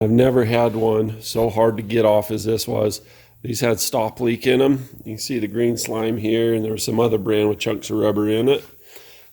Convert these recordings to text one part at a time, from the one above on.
I've never had one so hard to get off as this was. These had stop leak in them. You can see the green slime here, and there was some other brand with chunks of rubber in it.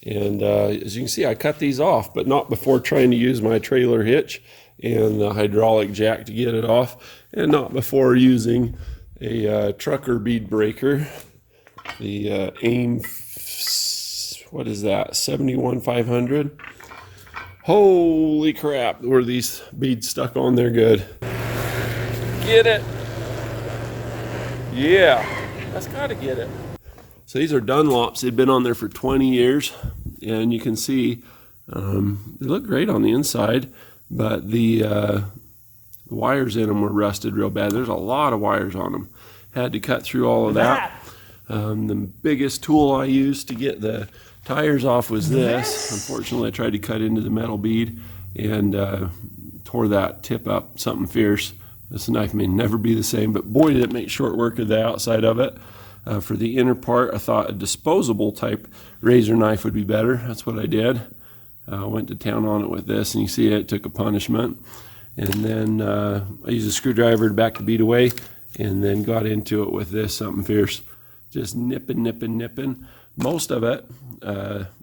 And as you can see, I cut these off, but not before trying to use my trailer hitch and the hydraulic jack to get it off, and not before using a trucker bead breaker, the AIM, what is that, 71500. Holy crap, were these beads stuck on there good. Get it. Yeah, that's gotta get it. So these are Dunlops. They've been on there for 20 years, and you can see they look great on the inside, but the wires in them were rusted real bad. There's a lot of wires on them. Had to cut through all of that. The biggest tool I used to get the tires off was this. Unfortunately, I tried to cut into the metal bead and tore that tip up something fierce. This knife may never be the same, but boy, did it make short work of the outside of it. For the inner part, I thought a disposable type razor knife would be better. That's what I did. Went to town on it with this, and you see it took a punishment. And then I used a screwdriver to back the bead away, and then got into it with this, something fierce. Just nipping. Most of it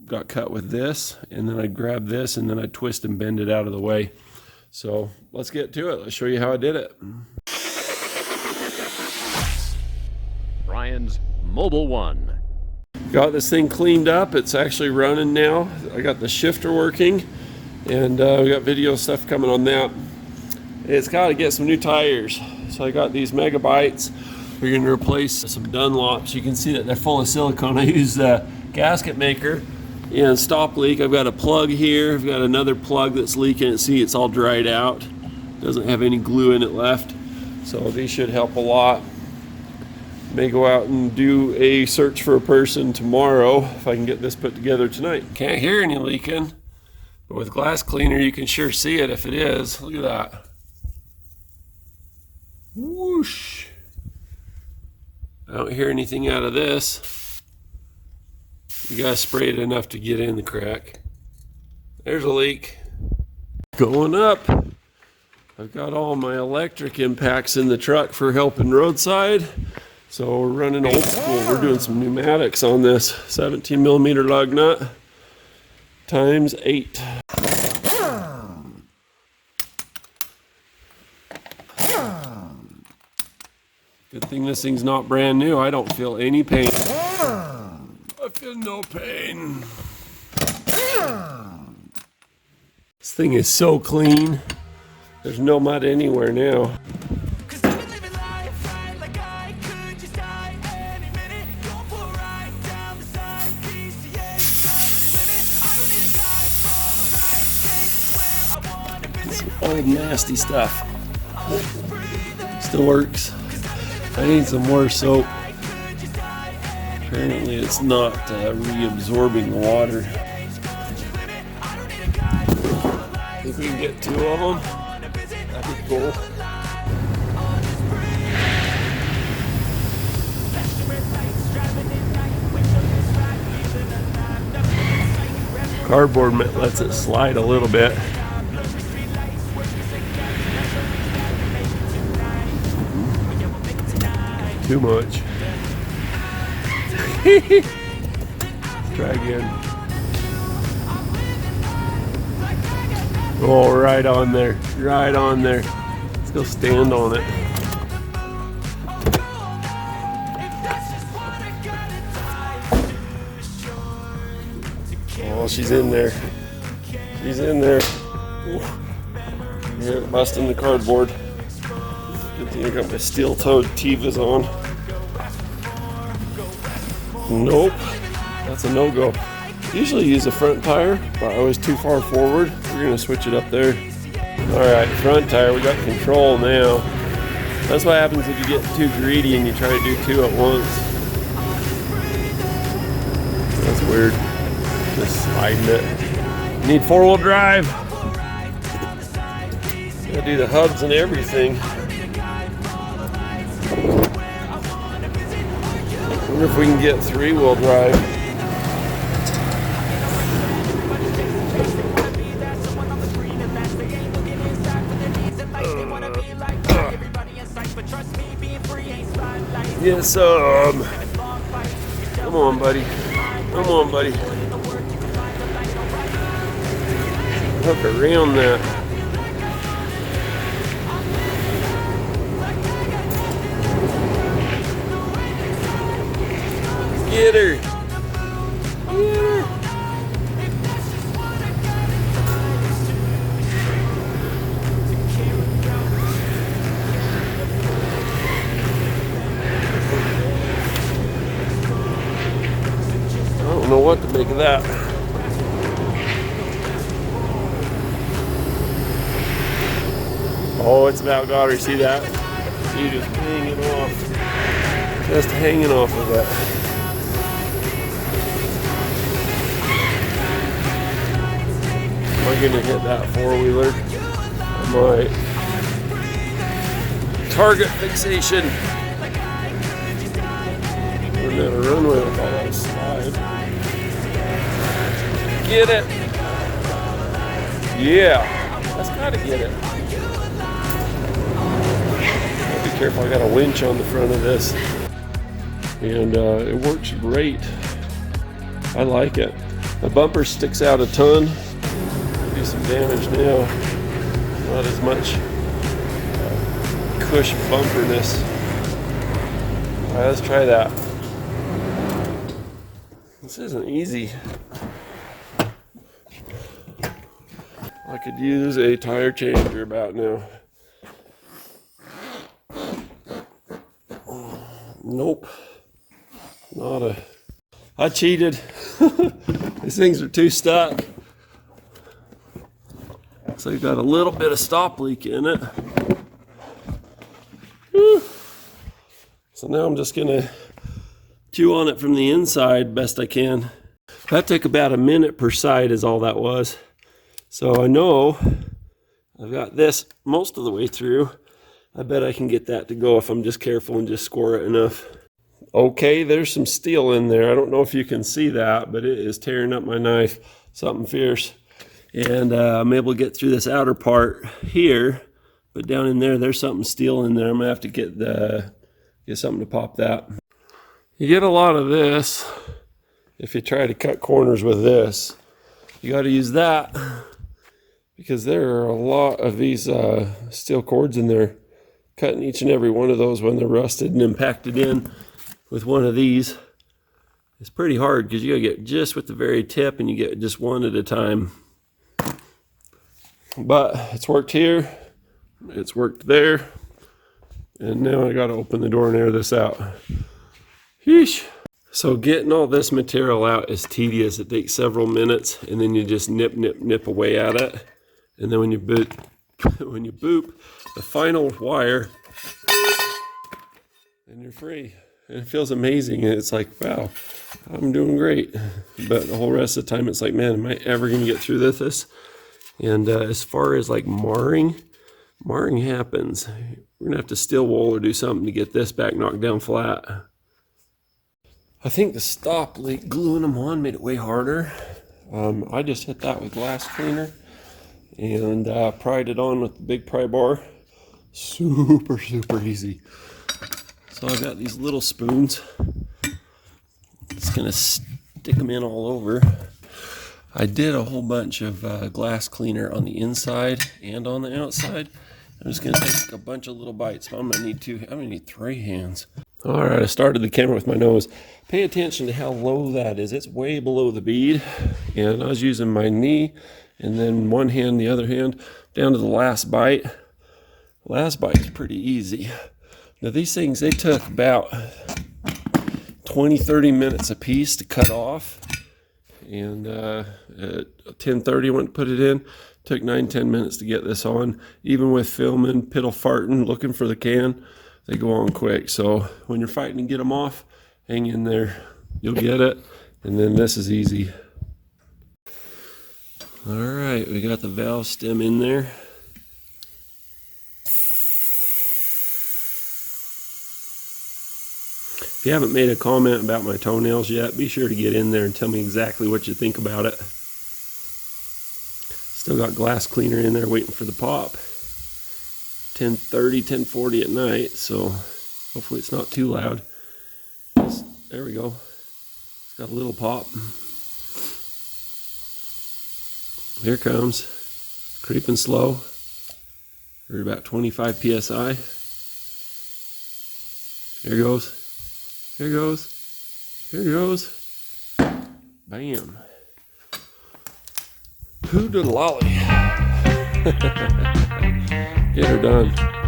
got cut with this, and then I grab this, and then I twist and bend it out of the way. So let's get to it. Let's show you how I did it. Brian's Mobile One. Got this thing cleaned up. It's actually running now. I got the shifter working, and we got video stuff coming on that. It's got to get some new tires. So I got these Megabytes. We're going to replace some Dunlops. You can see that they're full of silicone. I used a gasket maker and stop leak. I've got a plug here. I've got another plug that's leaking. See, it's all dried out. Doesn't have any glue in it left. So these should help a lot. May go out and do a search for a person tomorrow if I can get this put together tonight. Can't hear any leaking, but with glass cleaner you can sure see it if it is. Look at that. Whoosh. I don't hear anything out of this. You gotta spray it enough to get in the crack. There's a leak. Going up. I've got all my electric impacts in the truck for helping roadside. So we're running old school. We're doing some pneumatics on this 17 millimeter lug nut times 8. Good thing this thing's not brand new. I don't feel any pain. I feel no pain. This thing is so clean. There's no mud anywhere now. Old nasty stuff. Still works. I need some more soap. Apparently it's not reabsorbing the water. I think we can get 2 of them. That'd be cool. Cardboard lets it slide a little bit. Too much. Let's try again. Oh, right on there. Right on there. Let's go stand on it. Oh, she's in there. She's in there. Here, busting the cardboard. Good thing I got my steel-toed Tevas on. Nope, that's a no-go. Usually use a front tire, but I was too far forward. We're gonna switch it up there. All right, front tire, we got control now. That's what happens if you get too greedy and you try to do 2 at once. That's weird. Just sliding it. Need 4-wheel drive. Gotta do the hubs and everything. I wonder if we can get 3-wheel drive. Yes, come on, buddy. Come on, buddy. Hook around that. Get her. Get her. I don't know what to make of that. Oh, it's about got her. See that? See, just hanging off. Just hanging off of that. Am I going to hit that four-wheeler? I might. Target fixation. We're going to runway with all that slide. Get it. Yeah. That's got to get it. Be careful, I got a winch on the front of this. And it works great. I like it. The bumper sticks out a ton. Do some damage now. Not as much cush bumperness. Alright, let's try that. This isn't easy. I could use a tire changer about now. Nope. Not a... I cheated. These things are too stuck. So you've got a little bit of stop leak in it. Whew. So now I'm just gonna chew on it from the inside best I can. That took about a minute per side is all that was. So I know I've got this most of the way through. I bet I can get that to go if I'm just careful and just score it enough. Okay, there's some steel in there. I don't know if you can see that, but it is tearing up my knife. Something fierce. And I'm able to get through this outer part here, but down in there, there's something steel in there. I'm gonna have to get something to pop that. You get a lot of this if you try to cut corners with this. You got to use that because there are a lot of these steel cords in there. Cutting each and every one of those when they're rusted and impacted in with one of these is pretty hard because you gotta get just with the very tip and you get just one at a time. But it's worked here, it's worked there, and now I gotta open the door and air this out. Yeesh. So getting all this material out is tedious. It takes several minutes and then you just nip away at it. And then when you boop the final wire, and you're free. And it feels amazing. And it's like, wow, I'm doing great. But the whole rest of the time, it's like, man, am I ever going to get through this? And as far as like marring happens. We're going to have to steel wool or do something to get this back knocked down flat. I think the stop leak gluing them on made it way harder. I just hit that with glass cleaner and pried it on with the big pry bar. Super easy. So I've got these little spoons. Just gonna stick them in all over. I did a whole bunch of glass cleaner on the inside and on the outside. I'm just gonna take a bunch of little bites. I'm gonna need 3 hands. All right, I started the camera with my nose. Pay attention to how low that is. It's way below the bead. And I was using my knee and then one hand, the other hand, down to the last bite. The last bite is pretty easy. Now these things, they took about 20-30 minutes a piece to cut off. And at 10:30 I went to put it in. Took 9-10 minutes to get this on. Even with filming, piddle farting, looking for the can, they go on quick. So when you're fighting to get them off, hang in there. You'll get it. And then this is easy. All right, we got the valve stem in there. If you haven't made a comment about my toenails yet, be sure to get in there and tell me exactly what you think about it. Still got glass cleaner in there waiting for the pop. 10:30, 10:40 at night, so hopefully it's not too loud. There we go. It's got a little pop. Here it comes. Creeping slow. We're about 25 psi. Here it goes. Here it goes. Here it goes. Bam. Hoodalolly. Get her done.